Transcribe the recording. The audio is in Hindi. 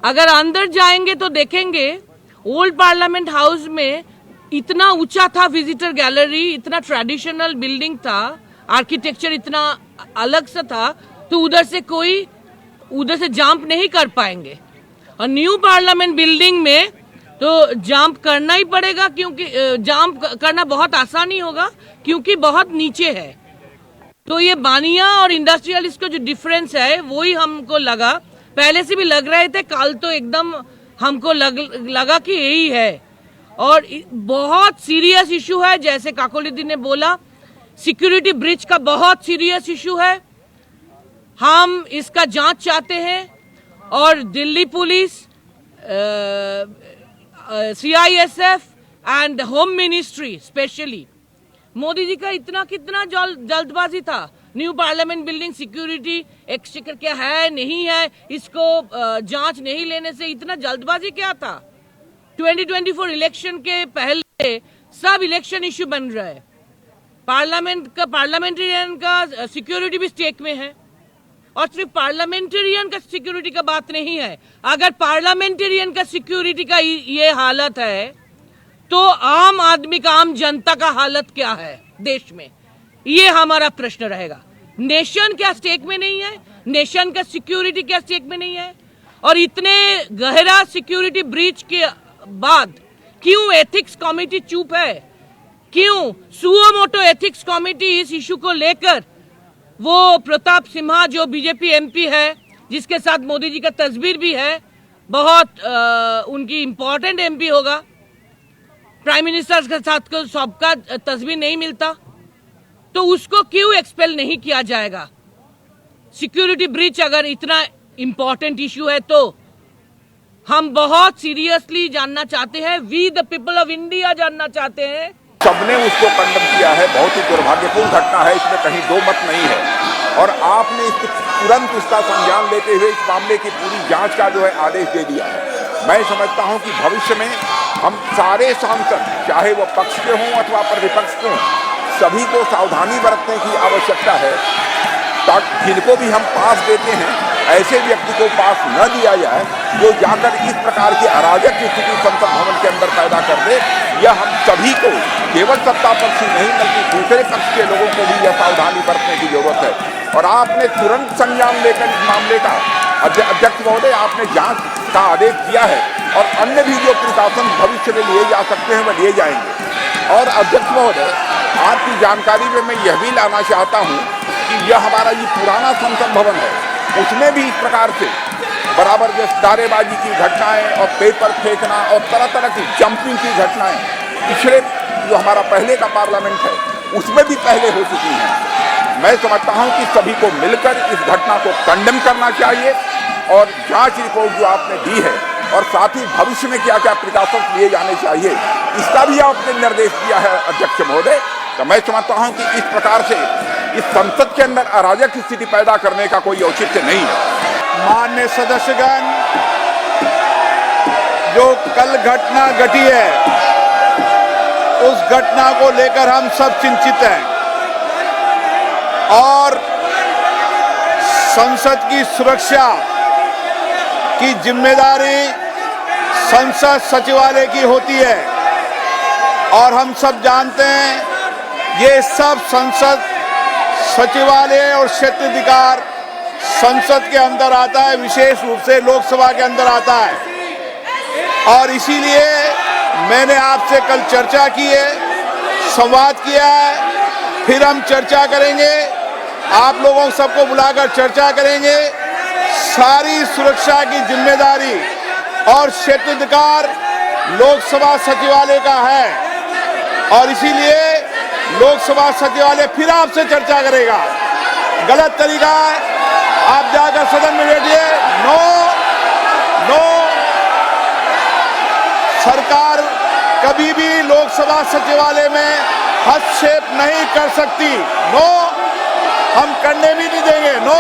अगर अंदर जाएंगे तो देखेंगे ओल्ड पार्लियामेंट हाउस में इतना ऊंचा था विजिटर गैलरी, इतना ट्रेडिशनल बिल्डिंग था, आर्किटेक्चर इतना अलग सा था, तो उधर से जंप नहीं कर पाएंगे। और न्यू पार्लियामेंट बिल्डिंग में तो जंप करना ही पड़ेगा, क्योंकि जंप करना बहुत आसान नहीं होगा क्योंकि बहुत नीचे है। तो ये बानिया और इंडस्ट्रियलिस्ट का जो डिफरेंस है वही हमको लगा, पहले से भी लग रहे थे, कल तो एकदम हमको लगा कि यही है। और बहुत सीरियस इशू है, जैसे काकोली ने बोला, सिक्योरिटी ब्रीच का बहुत सीरियस इशू है। हम इसका जांच चाहते हैं और Delhi police, CISF and home ministry specially, Modi ji का इतना कितना जल्दबाजी था। न्यू पार्लियामेंट बिल्डिंग सिक्योरिटी एक्सचेकर क्या है नहीं है, इसको जांच नहीं लेने से इतना जल्दबाजी क्या था। 2024 इलेक्शन के पहले सब इलेक्शन इश्यू बन रहा है। पार्लियामेंटेरियन का सिक्योरिटी भी स्टेक में है, और सिर्फ पार्लियामेंटेरियन का सिक्योरिटी का बात नहीं है। अगर पार्लियामेंटेरियन का सिक्योरिटी का ये हालत है तो आम आदमी का, आम जनता का हालत क्या है देश में, ये हमारा प्रश्न रहेगा। नेशन क्या स्टेक में नहीं है, नेशन का सिक्योरिटी क्या स्टेक में नहीं है। और इतने गहरा सिक्योरिटी ब्रीच के बाद क्यों एथिक्स कमेटी चुप है, क्यों सुओ मोटो एथिक्स कमेटी इस इशू को लेकर, वो प्रताप सिम्हा जो बीजेपी MP है, जिसके साथ मोदी जी का तस्वीर भी है, बहुत उनकी इंपॉर्टेंट MP होगा, प्राइम मिनिस्टर के साथ को सबका तस्वीर नहीं मिलता, तो उसको क्यों एक्सपेल नहीं किया जाएगा। सिक्योरिटी ब्रीच अगर इतना इंपॉर्टेंट इश्यू है तो हम बहुत सीरियसली जानना चाहते हैं, we the people of India जानना चाहते हैं। सबने उसको कंडम किया है, बहुत ही दुर्भाग्यपूर्ण घटना है, इसमें कहीं दो मत नहीं है। और आपने तुरंत उसका संज्ञान लेते हुए इस मामले की पूरी जांच का जो है आदेश दे दिया है। मैं समझता हूं कि भविष्य में हम सारे सांसद, चाहे वो पक्ष के हों अथवा प्रतिपक्ष के हों, सभी को सावधानी बरतने की आवश्यकता है, ताकि जिनको भी हम पास देते हैं ऐसे व्यक्ति को पास न दिया जाए जो जाकर इस प्रकार की अराजक स्थिति संसद भवन के अंदर पैदा कर दे। यह हम सभी को, केवल सत्ता पक्ष ही नहीं बल्कि दूसरे पक्ष के लोगों को भी यह सावधानी बरतने की जरूरत है। और आपने तुरंत संज्ञान लेकर इस मामले का, अध्यक्ष महोदय, आपने जांच का आदेश दिया है और अन्य भी जो प्रिकॉशन भविष्य में लिए जा सकते हैं वह लिए जाएंगे। और अध्यक्ष महोदय, आपकी जानकारी में मैं यह भी लाना चाहता हूँ कि यह हमारा ये पुराना संसद भवन है, उसमें भी इस प्रकार से बराबर जो नारेबाजी की घटनाएं और पेपर फेंकना और तरह तरह की जंपिंग की घटनाएं पिछले जो हमारा पहले का पार्लियामेंट है उसमें भी पहले हो चुकी हैं। मैं समझता हूं कि सभी को मिलकर इस घटना को कंडेम करना चाहिए और जांच रिपोर्ट जो आपने दी है और साथ ही भविष्य में क्या क्या प्रिकॉशंस लिए जाने चाहिए इसका भी आपने निर्देश दिया है अध्यक्ष महोदय। तो मैं समझता हूं कि इस प्रकार से इस संसद के अंदर अराजक स्थिति पैदा करने का कोई औचित्य नहीं है। माननीय सदस्यगण, जो कल घटना घटी है उस घटना को लेकर हम सब चिंतित हैं और संसद की सुरक्षा की जिम्मेदारी संसद सचिवालय की होती है और हम सब जानते हैं ये सब संसद सचिवालय और क्षेत्राधिकार संसद के अंदर आता है, विशेष रूप से लोकसभा के अंदर आता है। और इसीलिए मैंने आपसे कल चर्चा की है, संवाद किया है, फिर हम चर्चा करेंगे, आप लोगों सबको बुलाकर चर्चा करेंगे। सारी सुरक्षा की जिम्मेदारी और क्षेत्राधिकार लोकसभा सचिवालय का है और इसीलिए लोकसभा सचिवालय फिर आपसे चर्चा करेगा। गलत तरीका है, आप जाकर सदन में बैठिए। नो, सरकार कभी भी लोकसभा सचिवालय में हस्तक्षेप नहीं कर सकती। नो, हम करने भी नहीं देंगे। नो।